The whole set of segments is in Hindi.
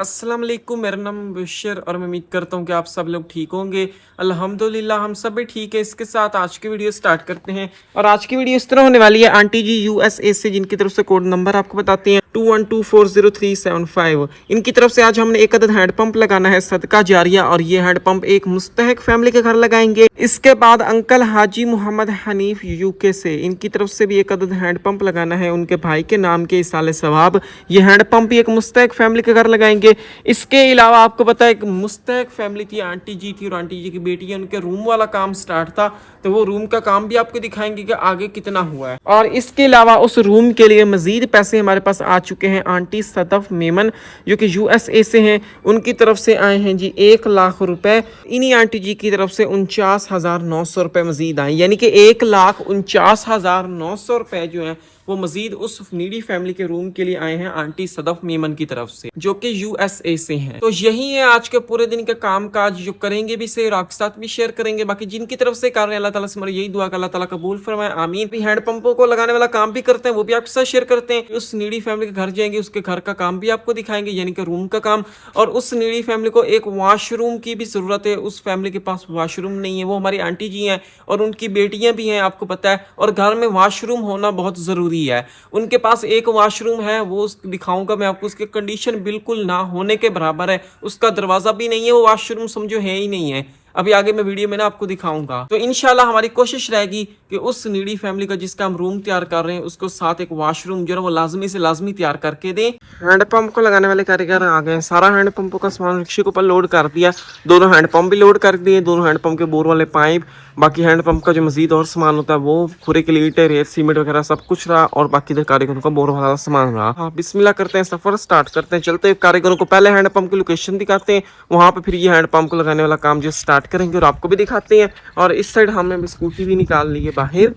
अस्सलाम वालेकुम, मेरा नाम बशर और मैं उम्मीद करता हूँ कि आप सब लोग ठीक होंगे। अल्हम्दुलिल्लाह हम सब भी ठीक है। इसके साथ आज की वीडियो स्टार्ट करते हैं और आज की वीडियो इस तरह होने वाली है। आंटी जी यूएसए से, जिनकी तरफ से कोड नंबर आपको बताते हैं 21240375। इनकी तरफ से आज हमने एक अदद हैंडपंप लगाना है सदका जारिया, और ये हैंडपंप एक मुस्तहक फैमिली के घर लगाएंगे। इसके बाद अंकल हाजी मोहम्मद हनीफ यूके से, इनकी तरफ से भी एक अदद हैंडपंप लगाना है उनके भाई के नाम के इसाले सवाब। ये हैंडपंप भी एक मुस्तहक फैमिली के घर लगाएंगे। इसके अलावा आपको पता है एक मुस्तहक फैमिली थी, आंटी जी थी और आंटी जी की बेटी है, उनके रूम वाला काम स्टार्ट था, तो वो रूम का काम भी आपको दिखाएंगे कि आगे कितना हुआ है। और इसके अलावा उस रूम के लिए मजीद पैसे हमारे पास आ चुके हैं। आंटी सदफ मेमन जो कि यूएसए से हैं, उनकी तरफ से आए हैं जी 1 लाख रुपए। इन्हीं आंटी जी की तरफ से 49,900 रुपए मजीद आए, यानी कि 1,49,900 रुपए जो है वो मजीद उस नीडी फैमिली के रूम के लिए आए हैं आंटी सदफ मेमन की तरफ से, जो कि यूएसए से हैं। तो यही है आज के पूरे दिन का काम काज, जो करेंगे भी से आपके साथ भी शेयर करेंगे। बाकी जिनकी तरफ से कर रहे हैं अल्लाह ताला से हमारी यही दुआ का अल्लाह ताला कबूल फरमाए, आमीन। भी हैंडपंपों को लगाने वाला काम भी करते हैं, वो भी आपके साथ शेयर करते हैं। उस नीडी फैमिली के घर जाएंगे, उसके घर का काम भी आपको दिखाएंगे, यानी कि रूम का काम। और उस नीडी फैमिली को एक वॉशरूम की भी जरूरत है, उस फैमिली के पास वॉशरूम नहीं है, वो हमारी आंटी जी हैं और उनकी बेटियां भी हैं, आपको पता है। और घर में वॉशरूम होना बहुत जरूरी है। उनके पास एक वॉशरूम है, वो दिखाऊंगा मैं आपको। उसकी कंडीशन बिल्कुल ना होने के बराबर है, उसका दरवाजा भी नहीं है, वो वॉशरूम समझो है ही नहीं है। अभी आगे मैं वीडियो में ना आपको दिखाऊंगा। तो इंशाल्लाह हमारी कोशिश रहेगी कि उस नीडी फैमिली का जिसका हम रूम तैयार कर रहे हैं, उसको साथ एक वॉशरूम जो है वो लाजमी से लाजमी तैयार करके दें। हैंडपंप को लगाने वाले कारीगर आ गए। सारा हैंडपंपों का सामान रिक्शे के ऊपर लोड कर दिया। दोनों हैंडपंप भी लोड कर दिए, दोनों हैंडपंप के बोर वाले पाइप, बाकी हैंडपंप का जो मजीद और सामान होता है वो खुरे के लिए रेत सीमेंट वगैरह सब कुछ रहा, और बाकी इधर कारीगरों का बोर वाला सामान रहा। हाँ, बिस्मिल्लाह करते हैं, सफर स्टार्ट करते हैं। चलते हैं कारीगरों को पहले हैंडपंप की लोकेशन दिखाते हैं, वहां पे फिर ये हैंडपंप को लगाने वाला काम जो स्टार्ट करेंगे और आपको भी दिखाते हैं। और इस साइड हमने स्कूटी भी निकाल ली है बाहर।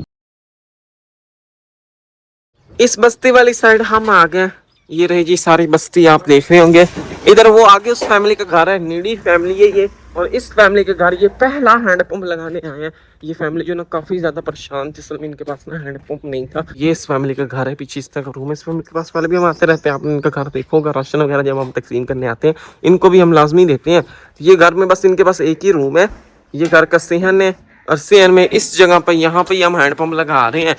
इस बस्ती वाली साइड हम आ गए। ये रही जी सारी बस्ती, आप देख रहे होंगे। इधर वो आगे उस फैमिली का घर है, नीडी फैमिली है ये। और इस फैमिली के घर ये पहला हैंडपंप लगाने आए हैं। ये फैमिली जो ना काफी ज्यादा परेशान थी, असल में इनके पास ना हैंडपंप नहीं था। ये इस फैमिली का घर है, पीछे इस तरह का रूम है। इस फैमिली के पास वाले भी हम आते रहते हैं, आपने इनका घर देखोगा। राशन वगैरह जब हम तकसीम करने आते हैं इनको भी हम लाजमी देते हैं। ये घर में बस इनके पास एक ही रूम है। ये घर का सेहन है, और सेहन में इस जगह पर यहाँ पे हम हैंडपंप लगा रहे हैं।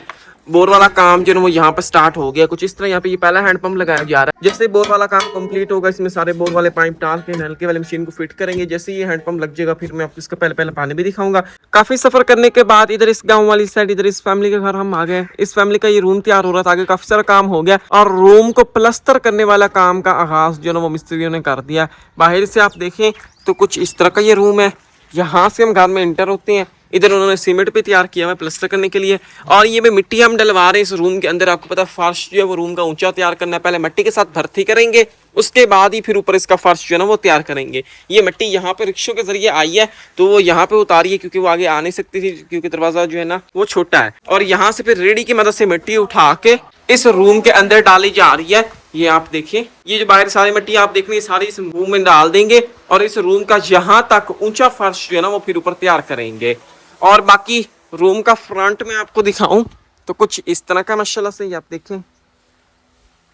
बोर वाला काम जो है वो यहाँ पे स्टार्ट हो गया कुछ इस तरह। यहाँ पे ये पहला हैंडपंप लगाया जा रहा है। जैसे बोर वाला काम कंप्लीट होगा, इसमें सारे बोर वाले पाइप डाल के नलके वाले मशीन को फिट करेंगे। जैसे ये हैंडपंप लग जाएगा फिर मैं आपको इसका पहले पानी भी दिखाऊंगा। काफी सफर करने के बाद इधर इस गाँव वाली साइड, इधर इस फैमिली के घर हम आ गए। इस फैमिली का ये रूम तैयार हो रहा था, आगे काफी सारा काम हो गया और रूम को प्लस्तर करने वाला काम का आगाज जो है वो मिस्त्रियों ने कर दिया। बाहर से आप देखें तो कुछ इस तरह का ये रूम है। यहाँ से हम घर में इंटर होते हैं। इधर उन्होंने सीमेंट पे तैयार किया है प्लास्टर करने के लिए, और ये में मिट्टी हम डलवा रहे हैं इस रूम के अंदर। आपको पता है फर्श जो है वो रूम का ऊंचा तैयार करना है, पहले मिट्टी के साथ भर्ती करेंगे, उसके बाद ही फिर ऊपर इसका फर्श जो है ना वो तैयार करेंगे। ये मिट्टी यहाँ पे रिक्शों के जरिए आई है, तो वो यहाँ पे उतारी है क्योंकि वो आगे आ नहीं सकती थी, क्योंकि दरवाजा जो है ना वो छोटा है। और यहाँ से फिर रेडी की मदद से मिट्टी उठा के इस रूम के अंदर डाली जा रही है। ये आप देखिए, ये जो बाहर सारी मिट्टी आप देख रहे हैं सारी इस रूम में डाल देंगे, और इस रूम का यहाँ तक ऊंचा फर्श जो है ना वो फिर ऊपर तैयार करेंगे। और बाकी रूम का फ्रंट में आपको दिखाऊं तो कुछ इस तरह का माशाल्लाह से आप देखें।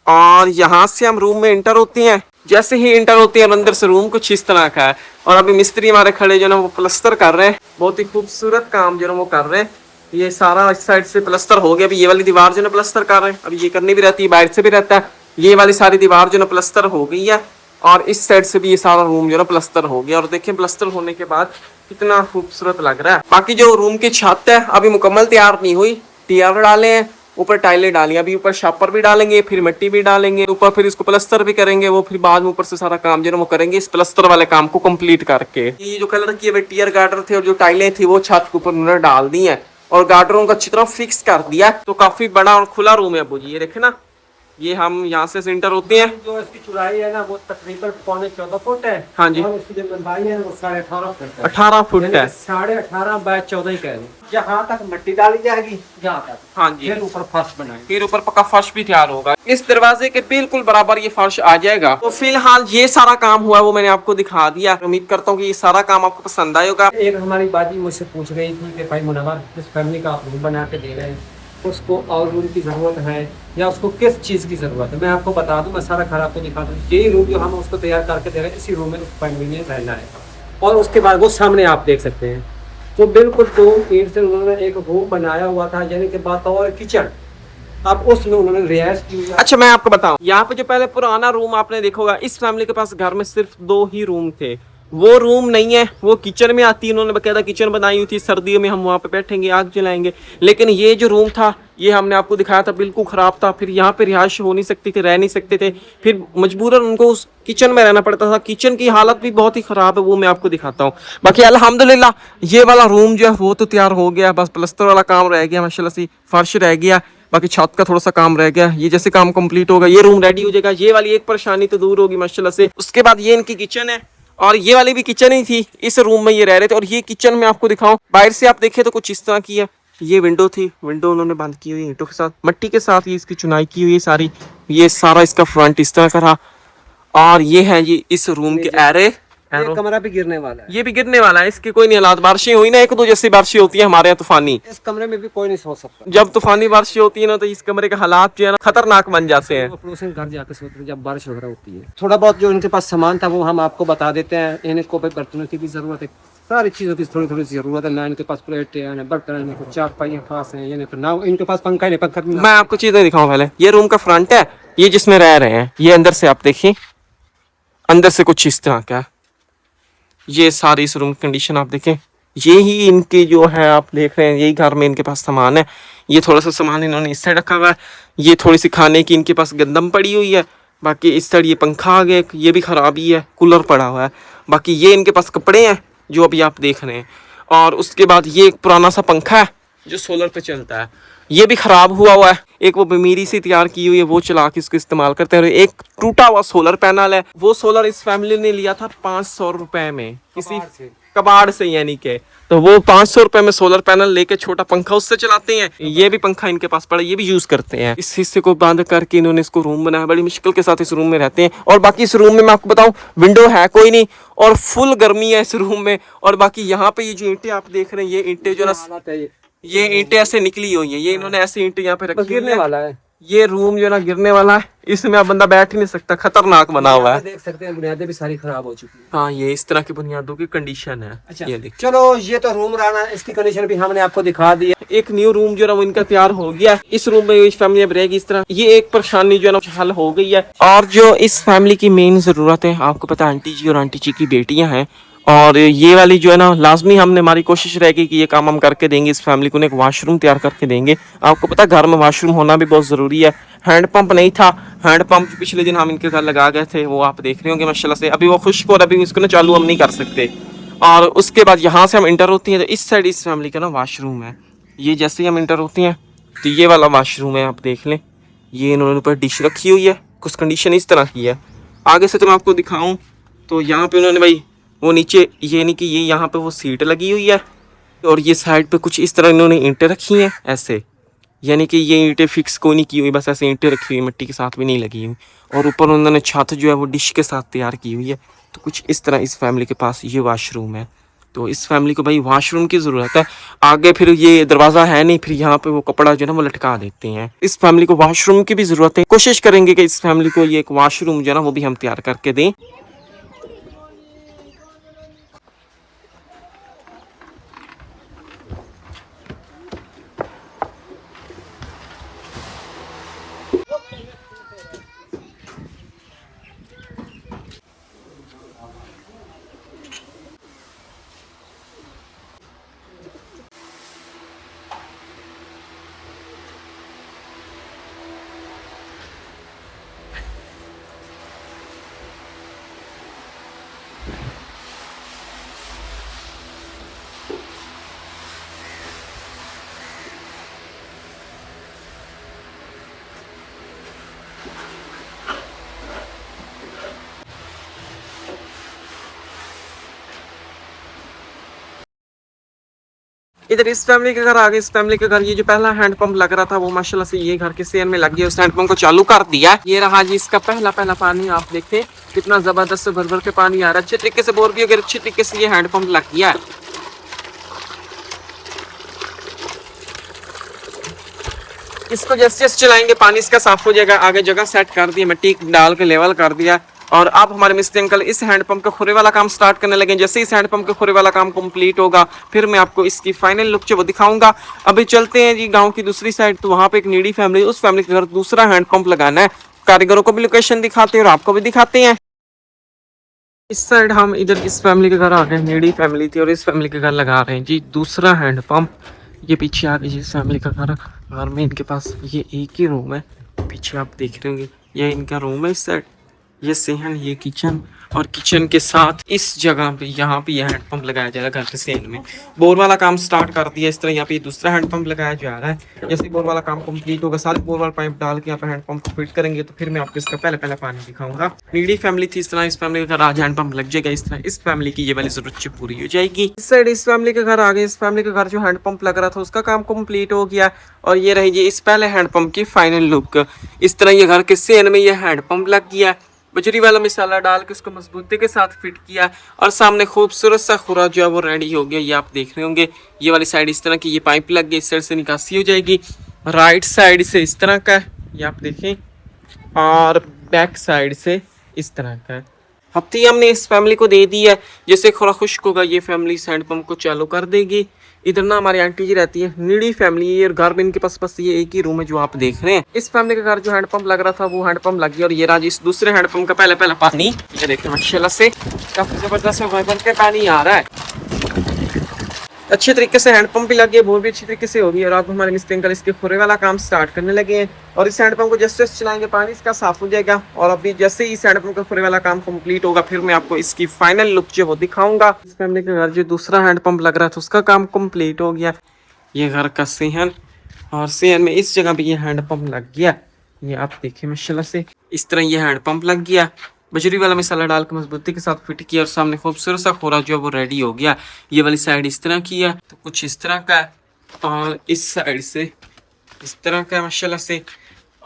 और यहाँ से हम रूम में एंटर होते हैं। जैसे ही एंटर होते हैं अंदर से रूम कुछ इस तरह का है। और अभी मिस्त्री हमारे खड़े जो ना वो प्लास्टर कर रहे हैं, बहुत ही खूबसूरत काम जो ना वो कर रहे हैं। ये सारा इस साइड से प्लास्टर हो गया। अभी ये वाली दीवार जो ना प्लास्टर कर रहे हैं, अभी ये करनी भी रहती है, बाहर से भी रहता है। ये वाली सारी दीवार जो ना प्लास्टर हो गई है, और इस साइड से भी ये सारा रूम जो ना प्लास्टर हो गया। और देखें प्लास्टर होने के बाद कितना खूबसूरत लग रहा है। बाकी जो रूम की छत है अभी मुकम्मल तैयार नहीं हुई, टीआर डाले हैं, ऊपर टाइलें डाली, अभी ऊपर शापर भी डालेंगे, फिर मिट्टी भी डालेंगे ऊपर, फिर इसको प्लास्टर भी करेंगे। वो फिर बाद में ऊपर से सारा काम जो है वो करेंगे इस प्लास्टर वाले काम को कंप्लीट करके। ये जो कलर किए हुए टीयर गार्डर थे और जो टाइलें थी वो छत के ऊपर उन्होंने डाल दी है, और गार्डरों को अच्छी तरह फिक्स कर दिया। तो काफी बड़ा और खुला रूम है अबू जी, ये देखे ना। ये हम यहाँ से सेंटर होते हैं। जो इसकी चौड़ाई है ना वो तकरीबन 14.25 है। हाँ जी। और इसकी जो लंबाई है वो 18.5 फुट है। 18 फुट है, 18.5 बाय 14 ही कह लो। यहाँ तक मिट्टी डाली जाएगी, यहाँ तक। हाँ जी। फिर ऊपर फर्श बनाएंगे, फिर ऊपर पक्का फर्श भी तैयार होगा। इस दरवाजे के बिल्कुल बराबर ये फर्श आ जाएगा। तो फिलहाल ये सारा काम हुआ वो मैंने आपको दिखा दिया। उम्मीद करता हूँ कि ये सारा काम आपको पसंद आएगा। एक हमारी बाजी मुझसे पूछ रही थी कि भाई मुनव्वर इस फैमिली का आप रूम बना के दे रहे हैं, उसको और रूम की ज़रूरत है या उसको किस चीज़ की ज़रूरत है, मैं आपको बता दूं, मैं सारा घर आपको दिखा दूं। यही रूम जो हम उसको तैयार करके दे रहे हैं, इसी रूम में उस फैमिली में रहना है। और उसके बाद वो सामने आप देख सकते हैं, तो बिल्कुल 2 ईंट से उन्होंने एक रूम बनाया हुआ था, यानी कि बात और किचन, अब उसमें उन्होंने रिहायश की हुई है। अच्छा मैं आपको बताऊं, यहाँ पे जो पहले पुराना रूम आपने देखा होगा, इस फैमिली के पास घर में सिर्फ 2 ही रूम थे। वो रूम नहीं है, वो किचन में आती है, उन्होंने बकायदा किचन बनाई हुई थी, सर्दियों में हम वहाँ पे बैठेंगे, आग जलाएंगे। लेकिन ये जो रूम था, ये हमने आपको दिखाया था, बिल्कुल खराब था। फिर यहाँ पे रिहायश हो नहीं सकती थी, रह नहीं सकते थे, फिर मजबूरन उनको उस किचन में रहना पड़ता था। किचन की हालत भी बहुत ही खराब है, वो मैं आपको दिखाता हूँ। बाकी अल्हम्दुलिल्लाह ये वाला रूम जो है वो तो तैयार हो गया, बस प्लस्तर वाला काम रह गया, माशाल्लाह से फर्श रह गया, बाकी छत का थोड़ा सा काम रह गया। ये जैसे काम कंप्लीट होगा ये रूम रेडी हो जाएगा, ये वाली एक परेशानी तो दूर होगी माशाल्लाह से। उसके बाद ये इनकी किचन है, और ये वाली भी किचन ही थी, इस रूम में ये रह रहे थे। और ये किचन में आपको दिखाऊं, बाहर से आप देखें तो कुछ इस तरह की है। ये विंडो थी, विंडो उन्होंने बंद की हुई ईंटों के साथ, मट्टी के साथ ही इसकी चुनाई की हुई है सारी। ये सारा इसका फ्रंट इस तरह का रहा। और ये है ये इस रूम के एरे, ये कमरा भी गिरने वाला है। ये भी गिरने वाला है, इसकी कोई नहीं हालात। बारिशें हुई ना एक दो जैसी बारिशें होती है हमारे यहाँ तूफानी, इस कमरे में भी कोई नहीं सो सकता। जब तूफानी बारिशें होती है ना, तो इस कमरे के हालात जो है ना खतरनाक बन जाते हैं। वो पड़ोसी घर जाकर सोते हैं जब बारिश वगैरह होती है। थोड़ा बहुत जो इनके पास सामान था वो हम आपको बता देते हैं। इनको भी बर्तनों की भी जरूरत है, सारी चीज़ों की थोड़ी थोड़ी जरूरत है ना। इनके पास प्लेटें हैं, बर्तन हैं, इनको 4 पहिया खास हैं, यानी ना इनके पास पंखा ही नहीं, पंखा भी मैं आपको चीजें दिखाऊं पहले। ये रूम का फ्रंट है, ये जिसमें रह रहे हैं, ये अंदर से आप देखिए, अंदर से कुछ इस तरह का। ये सारी इस रूम की कंडीशन आप देखें, ये ही इनके जो है आप देख रहे हैं, यही घर में इनके पास सामान है। ये थोड़ा सा सामान इन्होंने इस साइड रखा हुआ है, ये थोड़ी सी खाने की इनके पास गंदम पड़ी हुई है। बाकी इस साइड ये पंखा आ गया, ये भी खराब ही है, कूलर पड़ा हुआ है। बाकी ये इनके पास कपड़े हैं जो अभी आप देख रहे हैं। और उसके बाद ये एक पुराना सा पंखा है जो सोलर पे चलता है, ये भी खराब हुआ है। एक वो बमीरी से तैयार की हुई है, वो चला के इसको इस्तेमाल करते हैं। एक टूटा हुआ सोलर पैनल है, वो सोलर इस फैमिली ने लिया था 500 रुपए में, किसी कबाड़ से यानी के। तो वो 500 रुपए में सोलर पैनल लेके छोटा पंखा उससे चलाते हैं। ये भी पंखा इनके पास पड़ा, ये भी यूज करते हैं। इस हिस्से को बंद करके इन्होंने इसको रूम बनाया, बड़ी मुश्किल के साथ इस रूम में रहते हैं। और बाकी इस रूम में मैं आपको बताऊं, विंडो है कोई नहीं, और फुल गर्मी है इस रूम में। और बाकी यहाँ पे ये जो ईंटें आप देख रहे हैं, ये ईंटें जो ना, ये ईंटें ऐसे निकली हुई हैं, ये इन्होंने ऐसे ईंटें यहाँ पे रखी गिरने वाला है। ये रूम जो है ना गिरने वाला है, इसमें अब बंदा बैठ ही नहीं सकता, खतरनाक बना हुआ है। देख सकते हैं बुनियादें भी सारी खराब हो चुकी है। हाँ, ये इस तरह की बुनियादों की कंडीशन है। अच्छा, ये देख, चलो ये तो रूम रहा, इसकी कंडीशन भी हमने आपको दिखा दी है। एक न्यू रूम जो है वो इनका तैयार हो गया है। इस रूम में इस फैमिली अब रहेगी इस तरह। ये एक परेशानी जो है ना हल हो गई है। और जो इस फैमिली की मेन जरूरत है, आपको पता है आंटी जी और आंटी जी की बेटियां हैं, और ये वाली जो है ना लाजमी हमने, हमारी कोशिश रहेगी कि ये काम हम करके देंगे इस फैमिली को, एक वाशरूम तैयार करके देंगे। आपको पता है घर में वाशरूम होना भी बहुत ज़रूरी है। हैंडपंप नहीं था, हैंडपंप पिछले दिन हम इनके घर लगा गए थे, वो आप देख रहे होंगे माशाल्लाह से। अभी वो खुश्क और अभी इसको ना चालू हम नहीं कर सकते। और उसके बाद यहाँ से हम इंटर होती हैं तो इस साइड इस फैमिली का ना वाशरूम है। ये जैसे ही हम इंटर होती हैं तो ये वाला वाशरूम है, आप देख लें। ये इन्होंने ऊपर डिश रखी हुई है, कुछ कंडीशन इस तरह की है। आगे से तो मैं आपको दिखाऊं तो यहाँ पे उन्होंने भाई वो नीचे, ये नहीं कि ये यहाँ पे वो सीट लगी हुई है, और ये साइड पे कुछ इस तरह इन्होंने ईंटें रखी हैं ऐसे, यानी कि ये ईंटें फिक्स कोई नहीं की हुई, बस ऐसे ईंटें रखी हुई, मिट्टी के साथ भी नहीं लगी हुई। और ऊपर उन्होंने छत जो है वो डिश के साथ तैयार की हुई है। तो कुछ इस तरह इस फैमिली के पास ये वाशरूम है। तो इस फैमिली को भाई वाशरूम की ज़रूरत है। आगे फिर ये दरवाज़ा है नहीं, फिर यहाँ पे वो कपड़ा जो है ना वो लटका देते हैं। इस फैमिली को वाशरूम की भी ज़रूरत है। कोशिश करेंगे कि इस फैमिली को ये एक वाशरूम जो है ना वो भी हम तैयार करके दें। इधर इस फैमिली के घर आगे, इस फैमिली के घर ये जो पहला हैंडपंप लग रहा था वो माशाल्लाह से ये घर के सेन में लग गया, उस हैंडपंप को चालू कर दिया। ये रहा जी इसका पहला पानी, आप देखते कितना जबरदस्त से भर भर के पानी आ रहा है। अच्छे तरीके से बोर भी अगर अच्छे तरीके से ये हैंडपंप लग गया है। इसको जैसे जैसे चलाएंगे पानी इसका साफ हो जाएगा। आगे जगह सेट कर दी, मिट्टी डाल के लेवल कर दिया। और अब हमारे मिस्त्री अंकल इस हैंडपंप का खुरे वाला काम स्टार्ट करने लगे। जैसे इस हैंडपंप का खुरे वाला काम कंप्लीट होगा फिर मैं आपको इसकी फाइनल लुक जो वो दिखाऊंगा। अभी चलते हैं जी गांव की दूसरी साइड, तो वहां पे एक नीडी फैमिली, उस फैमिली के घर दूसरा हैंडपंप लगाना है। कारीगरों को भी लोकेशन दिखाते हैं और आपको भी दिखाते हैं। इस साइड हम इधर इस फैमिली के घर आ गए, नीडी फैमिली थी और इस फैमिली के घर लगा रहे हैं जी दूसरा हैंडपंप। ये पीछे आ गई जिस फैमिली का घर में इनके पास ये एक ही रूम है। पीछे आप देख रहे होंगे ये इनका रूम है। इस साइड ये सेहन, ये किचन, और किचन के साथ इस जगह पे यहाँ पे ये हैंडपंप लगाया जाएगा घर के सेहन में। बोर वाला काम स्टार्ट कर दिया। इस तरह यहाँ पे दूसरा हैंडपंप लगाया जा रहा है। जैसे बोर वाला काम कंप्लीट होगा सारे बोर वाला पाइप डाल के यहाँ पे हैंडपंप को फिट करेंगे तो फिर मैं आपको इसका पहले पानी दिखाऊंगा। नीडी फैमिली थी, इस तरह इस फैमिली का घर आज हैंडपंप लग जाएगा। इस तरह इस फैमिली की ये वाली जरूरत पूरी हो जाएगी। इस साइड इस फैमिली के घर आ गए। इस फैमिली के घर जो हैंडपंप लग रहा था उसका काम कंप्लीट हो गया और ये रही जी इस पहले हैंडपंप की फाइनल लुक। इस तरह ये घर के सेहन में ये हैंडपंप लग गया। बजरी वाला मसाला डाल के उसको मजबूती के साथ फिट किया और सामने खूबसूरत सा खुरा जो है वो रेडी हो गया। ये आप देख रहे होंगे ये वाली साइड इस तरह की ये पाइप लग गई, इस साइड से निकासी हो जाएगी। राइट साइड से इस तरह का है, ये आप देखें, और बैक साइड से इस तरह का है। हफ्ती हमने इस फैमिली को दे दी है। जैसे खुरा खुश्क होगा ये फैमिली इस हैंडपंप को चालू कर देगी। इधर ना हमारी आंटी जी रहती है, नीडी फैमिली है और घर में इनके पास बस ये एक ही रूम है जो आप देख रहे हैं। इस फैमिली का घर जो हैंडपंप लग रहा था वो हैंडपंप लग गया और ये राज इस दूसरे हैंडपंप का पहला पानी ये देखते हैं माशाल्लाह से काफी जबरदस्त बन के पानी आ रहा है। अच्छे तरीके से हैंडपंप भी लग गया, बोर भी अच्छी तरीके से होगी और अब हमारे मिस्त्री अंकल इसके खुरे वाला काम स्टार्ट करने लगे हैं। और इस हैंडपंप को जैसे जैसे चलाएंगे पानी इसका साफ हो जाएगा और अभी जैसे ही इस हैंडपंप का खुरे वाला काम कंप्लीट होगा फिर मैं आपको इसकी फाइनल लुक जो वो दिखाऊंगा। इस फैमिली के घर जो दूसरा हैंडपंप लग रहा था उसका काम कंप्लीट हो गया। ये घर का सेहन, और सेहन में इस जगह भी ये हैंडपंप लग गया। ये आप देखिए माशाल्लाह से इस तरह ये हैंडपंप लग गया। बजरी वाला मसाला डाल के मजबूती के साथ फिट किया और सामने खूबसूरत सा खोरा जो है वो रेडी हो गया। ये वाली साइड इस तरह की है तो कुछ इस तरह का है और इस साइड से इस तरह का है माशाल्लाह से,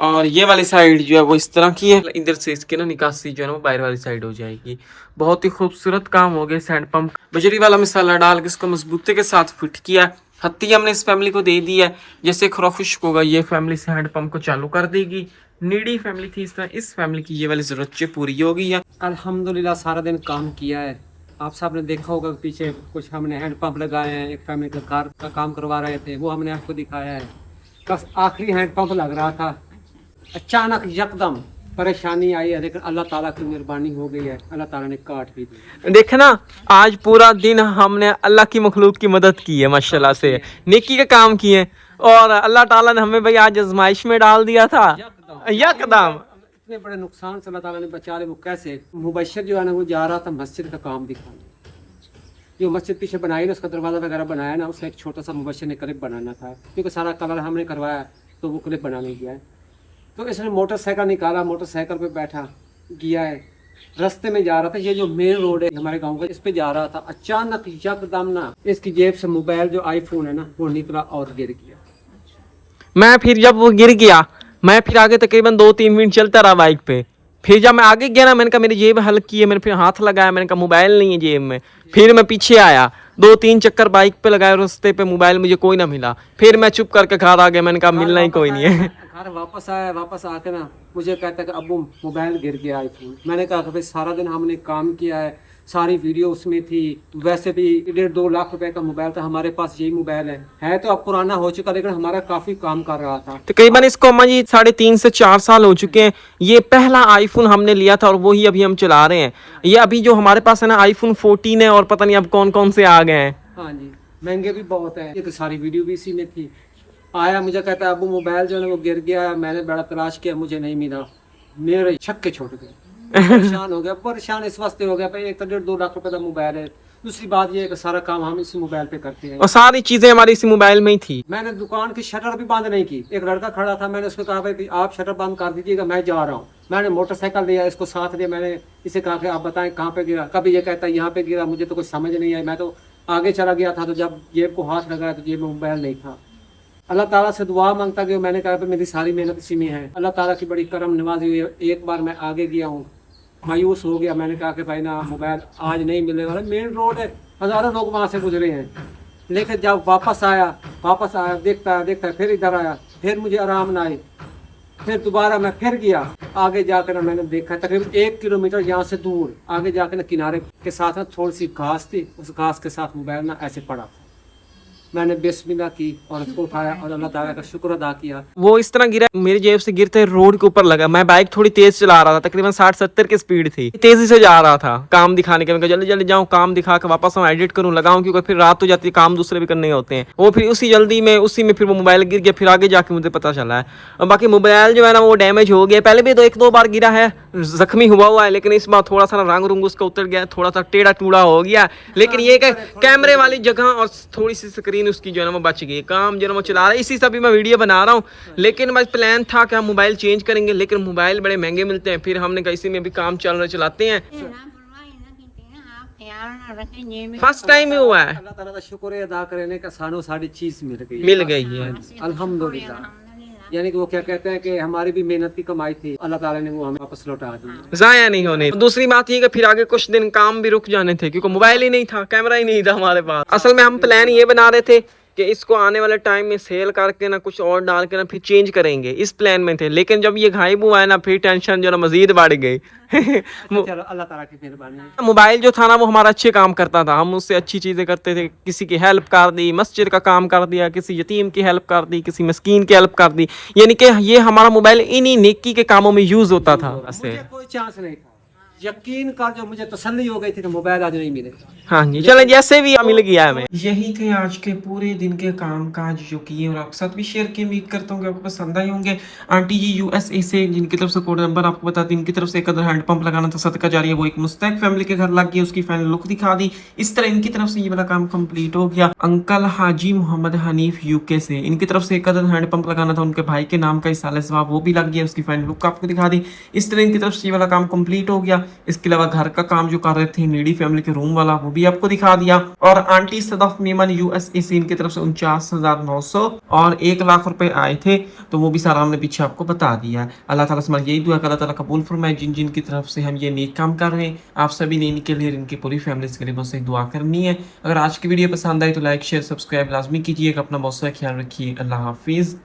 और ये वाली साइड जो है वो इस तरह की है। इधर से इसके ना निकासी जो है वो बाहर वाली साइड हो जाएगी। बहुत ही खूबसूरत काम हो गया इस हैंडपंप। बजरी वाला मसाला डाल के इसको मजबूती के साथ फिट किया। हत्ती हमने इस फैमिली को दे दी है। जैसे खुरा खुश्क होगा ये फैमिली से हैंडपंप को चालू कर देगी। नीडी फैमिली थी, इस तरह इस फैमिली की ये वाली जरूरत पूरी हो गई है। अल्हम्दुलिल्लाह सारा दिन काम किया है। आप सब ने देखा होगा पीछे कुछ हमने हैंडपंप लगाए हैं, एक फैमिली का कार का काम करवा रहे थे वो हमने आपको दिखाया है। बस आखिरी हैंडपंप लग रहा था, अचानक यकदम परेशानी आई है, लेकिन अल्लाह ताला की मेहरबानी हो गई है, अल्लाह ताला ने काट भी दी। देखे ना आज पूरा दिन हमने अल्लाह की मखलूक की मदद की है माशाल्लाह से, नेकी का काम किए और अल्लाह ताला ने हमें भाई आज आजमाइश में डाल दिया था यकदम। इतने बड़े नुकसान से अल्लाह ताला ने बचा ले। वो कैसे, मुबशर जो है ना वो जा रहा था मस्जिद का काम दिखाने, जो मस्जिद पीछे बनाई ना उसका दरवाज़ा वगैरह बनाया ना, उसका एक छोटा सा मुबशर ने क्लिप बनाना था क्योंकि सारा कलर हमने करवाया तो वो क्लिप बनाने गया है। तो इसने मोटरसाइकिल निकाला, मोटरसाइकिल पे बैठा गया है, रास्ते में जा रहा था, ये जो मेन रोड है हमारे गांव का इस पे जा रहा था, अचानक यकदम ना इसकी जेब से मोबाइल जो आईफोन है ना वो निकला और गिर गया। मैं फिर जब वो गिर गया मैं फिर आगे तकरीबन 2-3 मिनट चलता रहा बाइक पे। फिर जब मैं आगे गया ना मैंने कहा मेरी जेब हल्की है, मैंने फिर हाथ लगाया, मैंने कहा मोबाइल नहीं है जेब में। फिर मैं पीछे आया, 2-3 चक्कर बाइक पे लगाए, रास्ते पे मोबाइल मुझे कोई ना मिला। फिर मैं चुप करके घर आ गया, मैंने कहा मिलना ही कोई नहीं है। घर वापस आया, वापस आके ना मुझे कहता है कि अब्बू मोबाइल गिर गया आईफोन। मैंने कहा कि भाई सारा दिन हमने काम किया है, सारी वीडियो उसमें थी, वैसे भी 1.5-2 लाख रुपए का मोबाइल था, हमारे पास यही मोबाइल है तो अब पुराना हो चुका लेकिन हमारा काफी काम कर रहा था। तकरीबन इसको अम्मा जी 3.5 से 4 साल हो चुके हैं। ये पहला आईफोन हमने लिया था और वही अभी हम चला रहे हैं। ये अभी जो हमारे पास है ना आईफोन 14 है और पता नहीं अब कौन कौन से आ गए हैं। हाँ जी, महंगे भी बहुत है। ये तो सारी वीडियो भी इसी में थी। आया मुझे कहता है अबू मोबाइल जो है वो गिर गया, मैंने बड़ा तलाश किया मुझे नहीं मिला, मेरे छक्के छोड़ गए। परेशान हो गया, परेशान इस वास्ते हो गया भाई, एक तो 1.5-2 लाख रुपए का मोबाइल है, दूसरी बात ये है कि सारा काम हम इसी मोबाइल पे करते हैं और सारी चीजें हमारी इसी मोबाइल में ही थी। मैंने दुकान की शटर भी बंद नहीं की। एक लड़का खड़ा था, मैंने उसको कहा भाई आप शटर बंद कर दीजिएगा, मैं जा रहा हूँ। मैंने मोटरसाइकिल लिया, इसको साथ लिया, मैंने इसे कहा कि आप बताएं कहाँ पे गिरा। कभी ये कहता है यहाँ पे गिरा, मुझे तो कुछ समझ नहीं आई। मैं तो आगे चला गया था, तो जब जेब को हाथ लगाया तो जेब में मोबाइल नहीं था। अल्लाह ताला से दुआ मांगता गया। मैंने कहा मेरी सारी मेहनत इसी में है, अल्लाह ताला की बड़ी करम नवाजी हुई है। एक बार मैं आगे गया हूँ, मायूस हो गया। मैंने कहा कि भाई ना मोबाइल आज नहीं मिलने वाला। मेन रोड है, हज़ारों लोग वहाँ से गुजरे हैं, लेकिन जब वापस आया देखता है फिर इधर आया, फिर मुझे आराम ना आई, फिर दोबारा मैं फिर गया। आगे जाकर मैंने देखा तकरीबन 1 किलोमीटर यहाँ से दूर आगे जाकर ना किनारे के साथ ना थोड़ी सी घास थी, उस घास के साथ मोबाइल ना ऐसे पड़ा था। मैंने बिस्मिल्लाह की और उसको उठाया और अल्लाह ताला का शुक्र अदा किया। वो इस तरह गिरा, मेरी जेब से गिरते रोड के ऊपर लगा। मैं बाइक थोड़ी तेज चला रहा था, तकरीबन 60-70 की स्पीड थी, तेजी से जा रहा था काम दिखाने के। मैं जल्दी जल्दी जाऊँ, काम दिखा के वापस हम एडिट करूँ लगाऊं, क्योंकि फिर रात हो जाती है, काम दूसरे भी करने होते हैं। वो फिर उसी जल्दी में फिर वो मोबाइल गिर गया। फिर आगे जाके मुझे पता चला है। और बाकी मोबाइल जो है ना वो डैमेज हो गया। पहले भी 1-2 बार गिरा है, जख्मी हुआ है, लेकिन इस बार थोड़ा सा रंग रूंग उसका उतर गया, थोड़ा सा टेढ़ा टूढ़ा हो गया। लेकिन ये कैमरे वाली जगह और थोड़ी सी स्क्रीन उसकी जो है ना वो बच गई। काम जो है ना वो चला रहा है, इसी से भी मैं वीडियो बना रहा हूँ। लेकिन बस प्लान था कि हम मोबाइल चेंज करेंगे, लेकिन मोबाइल बड़े महंगे मिलते हैं। फिर हमने कहा इसी में भी काम चलाते हैं। फर्स्ट टाइम ही हुआ है, अल्लाह ताला का शुक्र अदा करने का सानो सारी चीज मिल गई है। अल्हम्दुलिल्लाह। यानी कि वो क्या कहते हैं कि हमारी भी मेहनत की कमाई थी, अल्लाह ताला ने वो हमें वापस लौटा दी, जाया नहीं होने। दूसरी बात ये कि फिर आगे कुछ दिन काम भी रुक जाने थे, क्योंकि मोबाइल ही नहीं था, कैमरा ही नहीं था हमारे पास। असल में हम प्लान ये बना रहे थे कि इसको आने वाले टाइम में सेल करके ना कुछ और डाल के ना फिर चेंज करेंगे, इस प्लान में थे। लेकिन जब ये गायब हुआ है ना, फिर टेंशन जो ना मजीद बढ़ गई। चलो अल्लाह ताला की मेहरबानी। मोबाइल जो था ना वो हमारा अच्छे काम करता था, हम उससे अच्छी चीज़ें करते थे। किसी की हेल्प कर दी, मस्जिद का काम कर दिया, किसी यतीम की हेल्प कर दी, किसी मस्कीन की हेल्प कर दी। यानी कि ये हमारा मोबाइल इन्हीं नेकी के कामों में यूज़ होता था। मुझे कोई चांस नहीं था, यकीन कर जो मुझे तसल्ली हो गई थी कि मोबाइल आज नहीं मिलेगा। हाँ जी, चले जैसे भी मिल गया हमें। यही थे आज के पूरे दिन के काम काज जो किए, और आपके साथ भी शेयर किए। उम्मीद करता हूँ कि आपको पसंद आए होंगे। आंटी जी यूएसए से, जिनकी तरफ से कोड नंबर आपको बता दी, इनकी तरफ से एक अदर हैंड पंप लगाना था, सदका जारी है, वो एक मुस्तैक फैमिली के घर लग गया, उसकी फाइनल लुक दिखा दी। इस तरह इनकी तरफ से ये वाला काम कंप्लीट हो गया। अंकल हाजी मोहम्मद हनीफ यूके से, इनकी तरफ से एक अदर हैंड पंप लगाना था, उनके भाई के नाम का इसाले सवाब, वो भी लग गया, उसकी फाइनल लुक आपको दिखा दी। इस तरह इनकी तरफ से ये वाला काम कंप्लीट हो गया। इसके अलावा घर का काम जो कर रहे थे नीडी फैमिली के रूम वाला, वो भी आपको दिखा दिया। और आंटी सदफ मेमन यूएसए से, इनकी तरफ से 49,900 और 1 लाख रुपए आए थे, तो वो भी सारा हमने पीछे आपको बता दिया। अल्लाह ताला से हमारी यही दुआ है कि अल्लाह ताला कबूल फरमाए जिन जिन की तरफ से हम ये नेक काम कर रहे हैं। आप सभी ने इनके लिए, इनकी पूरी फैमिली के लिए बस एक दुआ करनी है। अगर आज की वीडियो पसंद आई तो लाइक शेयर सब्सक्राइब लाजमी कीजिएगा। अपना बहुत सारा ख्याल रखिए। अल्लाह हाफिज।